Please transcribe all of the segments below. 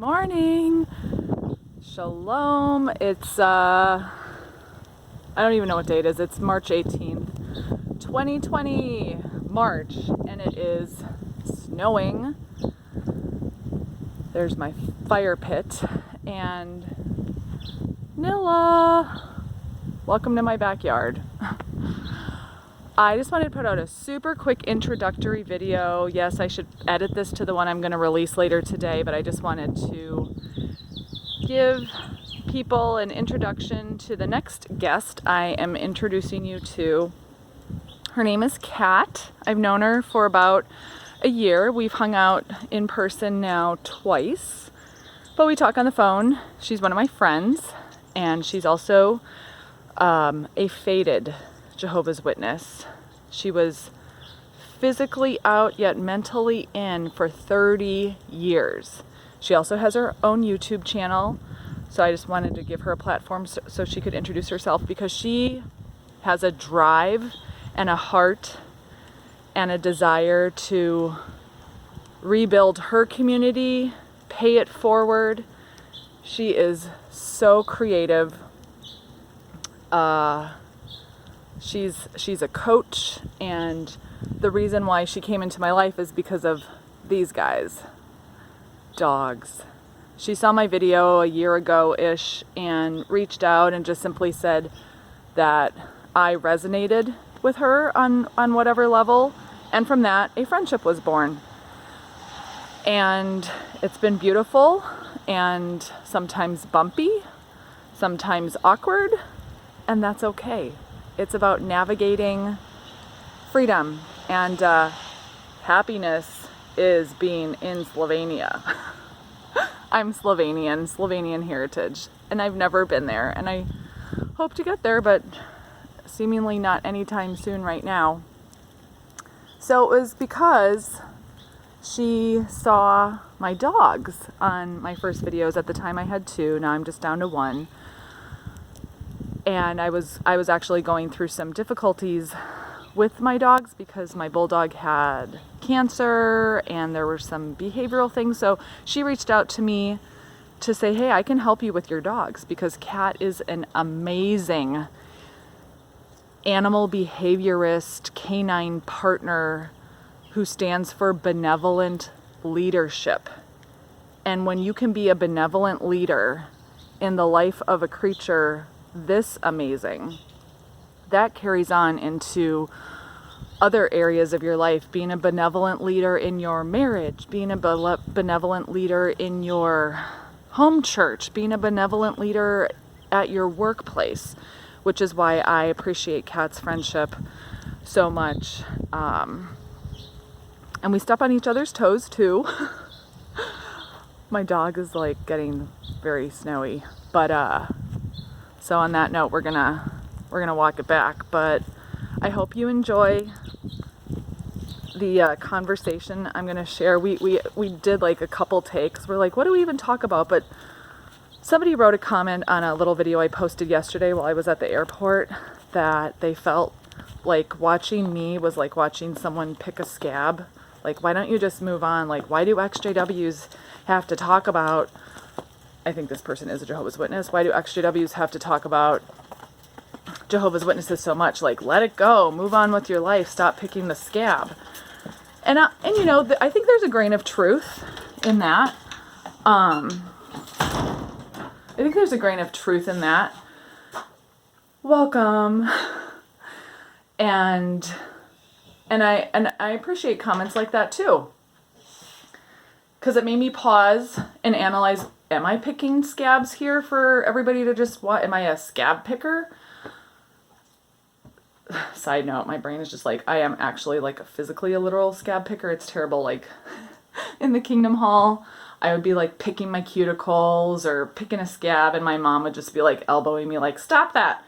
morning. Shalom. It's I don't even know what day it is. It's March 18th, 2020, March, and it is snowing. There's my fire pit, and Nilla, welcome to my backyard. I just wanted to put out a super quick introductory video. Yes, I should edit this to the one I'm going to release later today, but I just wanted to give people an introduction to the next guest I am introducing you to. Her name is Kat. I've known her for about a year. We've hung out in person now twice, but we talk on the phone. She's one of my friends, and she's also a faded Jehovah's Witness. She was physically out yet mentally in for 30 years. She also has her own YouTube channel, so I just wanted to give her a platform so she could introduce herself, because she has a drive and a heart and a desire to rebuild her community, pay it forward. She is so creative. She's a coach, and the reason why she came into my life is because of these guys, dogs. She saw my video a year ago-ish and reached out and just simply said that I resonated with her on whatever level, and from that a friendship was born. And it's been beautiful, and sometimes bumpy, sometimes awkward, and that's okay. It's about navigating freedom, and happiness is being in Slovenia. I'm Slovenian heritage, and I've never been there, and I hope to get there, but seemingly not anytime soon right now. So it was because she saw my dogs on my first videos. At the time I had 2, now I'm just down to 1. And I was actually going through some difficulties with my dogs because my bulldog had cancer and there were some behavioral things. So she reached out to me to say, hey, I can help you with your dogs, because Kat is an amazing animal behaviorist, canine partner who stands for benevolent leadership. And when you can be a benevolent leader in the life of a creature this amazing, that carries on into other areas of your life. Being a benevolent leader in your marriage, being a benevolent leader in your home church, being a benevolent leader at your workplace, which is why I appreciate Kat's friendship so much. And we step on each other's toes too. My dog is like getting very snowy, but so on that note, we're gonna walk it back. But I hope you enjoy the conversation I'm gonna share. We did like a couple takes. We're like, what do we even talk about? But somebody wrote a comment on a little video I posted yesterday while I was at the airport that they felt like watching me was like watching someone pick a scab. Like, why don't you just move on? Like, why do XJWs have to talk about, I think this person is a Jehovah's Witness, why do XJWs have to talk about Jehovah's Witnesses so much? Like, let it go, move on with your life, stop picking the scab. And you know, I think there's a grain of truth in that. I think there's a grain of truth in that. Welcome. And I appreciate comments like that too, because it made me pause and analyze, am I picking scabs here for everybody to just what? Am I a scab picker? Side note, my brain is just like, I am actually like physically a literal scab picker. It's terrible. Like in the Kingdom Hall, I would be like picking my cuticles or picking a scab, and my mom would just be like elbowing me like, stop that.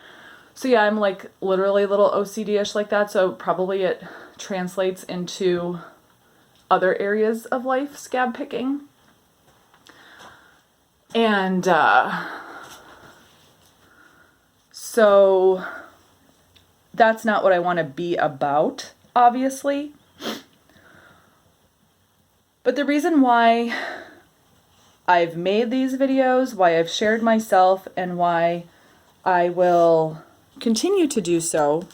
So yeah, I'm like literally a little OCD-ish like that. So probably it translates into other areas of life, scab picking. And so that's not what I want to be about, obviously. But the reason why I've made these videos, why I've shared myself, and why I will continue to do so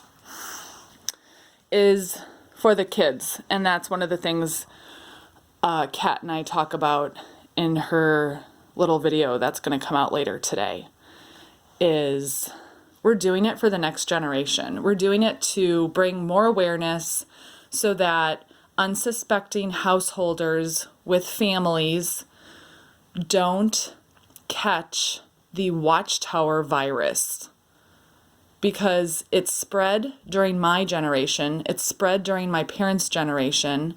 is for the kids. And that's one of the things Kat and I talk about in her little video that's going to come out later today, is we're doing it for the next generation. We're doing it to bring more awareness so that unsuspecting householders with families don't catch the watchtower virus, because it spread during my generation, it spread during my parents' generation,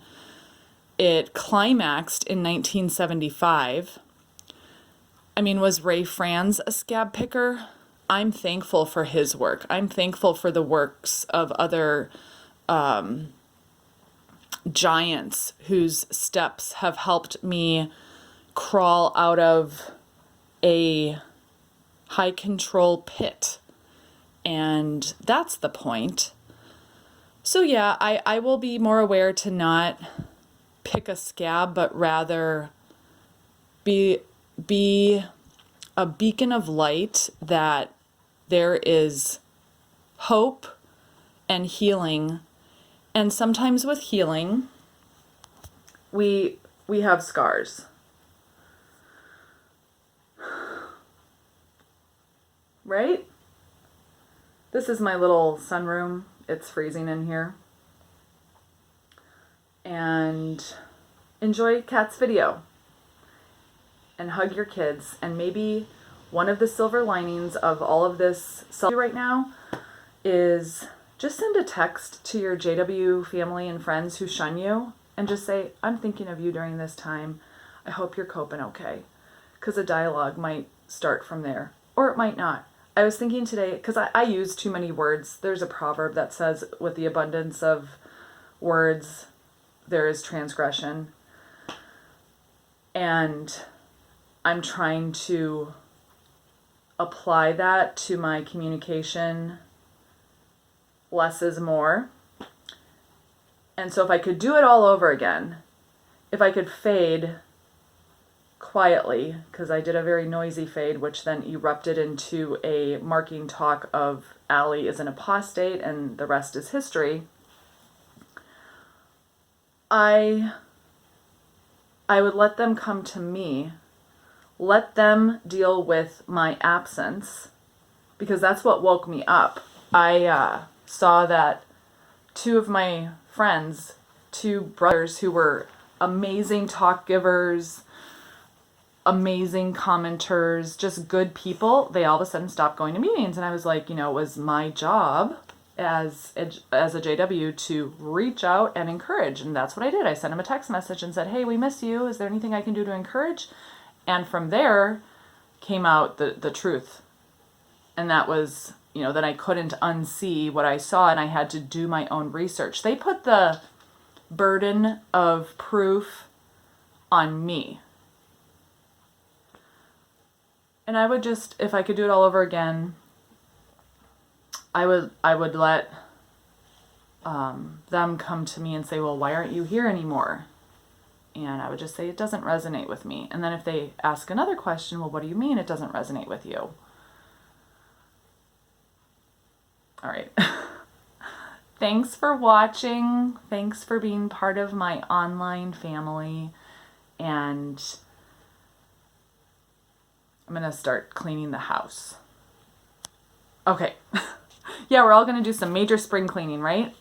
it climaxed in 1975. I mean, was Ray Franz a scab picker? I'm thankful for his work. I'm thankful for the works of other giants whose steps have helped me crawl out of a high control pit. And that's the point. So yeah, I will be more aware to not pick a scab, but rather be a beacon of light that there is hope and healing. And sometimes with healing, we have scars. Right? This is my little sunroom. It's freezing in here. And enjoy Kat's video. And hug your kids. And maybe one of the silver linings of all of this right now is just send a text to your JW family and friends who shun you and just say, I'm thinking of you during this time. I hope you're coping okay. Because a dialogue might start from there. Or it might not. I was thinking today, because I use too many words. There's a proverb that says, with the abundance of words, there is transgression. And I'm trying to apply that to my communication. Less is more. And so if I could do it all over again, if I could fade quietly, because I did a very noisy fade, which then erupted into a marking talk of Allie is an apostate and the rest is history, I would let them come to me, let them deal with my absence, because that's what woke me up. I saw that two of my friends, two brothers who were amazing talk givers, amazing commenters, just good people, they all of a sudden stopped going to meetings. And I was like, it was my job as a JW to reach out and encourage. And that's what I did. I sent him a text message and said, hey, we miss you. Is there anything I can do to encourage? And from there came out the truth. And that was, that I couldn't unsee what I saw, and I had to do my own research. They put the burden of proof on me. And I would just, if I could do it all over again, I would let them come to me and say, well, why aren't you here anymore? And I would just say, it doesn't resonate with me. And then if they ask another question, well, what do you mean it doesn't resonate with you? All right. Thanks for watching. Thanks for being part of my online family. And I'm going to start cleaning the house. Okay. Yeah, we're all going to do some major spring cleaning, right?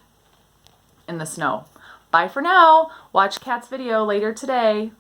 In the snow. Bye for now. Watch Kat's video later today.